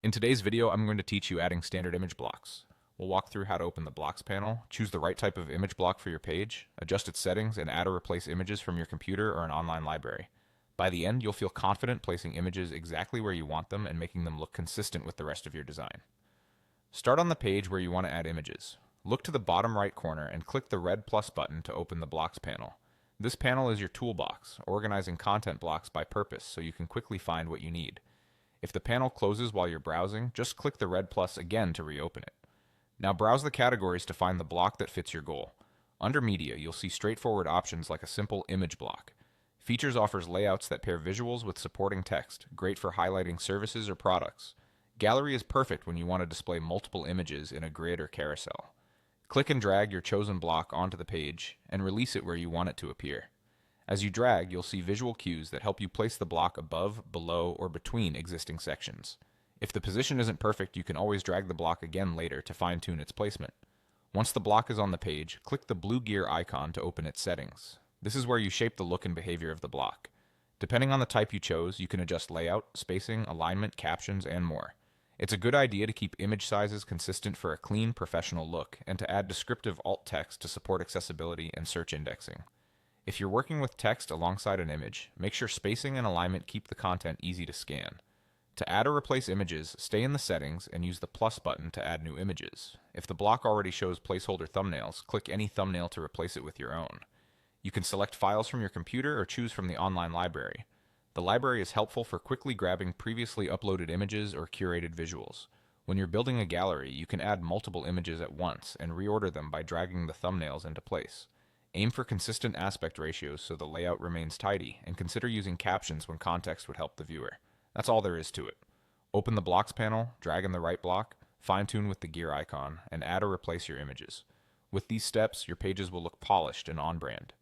In today's video, I'm going to teach you adding standard image blocks. We'll walk through how to open the blocks panel, choose the right type of image block for your page, adjust its settings, and add or replace images from your computer or an online library. By the end, you'll feel confident placing images exactly where you want them and making them look consistent with the rest of your design. Start on the page where you want to add images. Look to the bottom right corner and click the red plus button to open the blocks panel. This panel is your toolbox, organizing content blocks by purpose so you can quickly find what you need. If the panel closes while you're browsing, just click the red plus again to reopen it. Now browse the categories to find the block that fits your goal. Under Media, you'll see straightforward options like a simple image block. Features offers layouts that pair visuals with supporting text, great for highlighting services or products. Gallery is perfect when you want to display multiple images in a grid or carousel. Click and drag your chosen block onto the page and release it where you want it to appear. As you drag, you'll see visual cues that help you place the block above, below, or between existing sections. If the position isn't perfect, you can always drag the block again later to fine-tune its placement. Once the block is on the page, click the blue gear icon to open its settings. This is where you shape the look and behavior of the block. Depending on the type you chose, you can adjust layout, spacing, alignment, captions, and more. It's a good idea to keep image sizes consistent for a clean, professional look, and to add descriptive alt text to support accessibility and search indexing. If you're working with text alongside an image, make sure spacing and alignment keep the content easy to scan. To add or replace images, stay in the settings and use the plus button to add new images. If the block already shows placeholder thumbnails, click any thumbnail to replace it with your own. You can select files from your computer or choose from the online library. The library is helpful for quickly grabbing previously uploaded images or curated visuals. When you're building a gallery, you can add multiple images at once and reorder them by dragging the thumbnails into place. Aim for consistent aspect ratios so the layout remains tidy, and consider using captions when context would help the viewer. That's all there is to it. Open the blocks panel, drag in the right block, fine-tune with the gear icon, and add or replace your images. With these steps, your pages will look polished and on brand.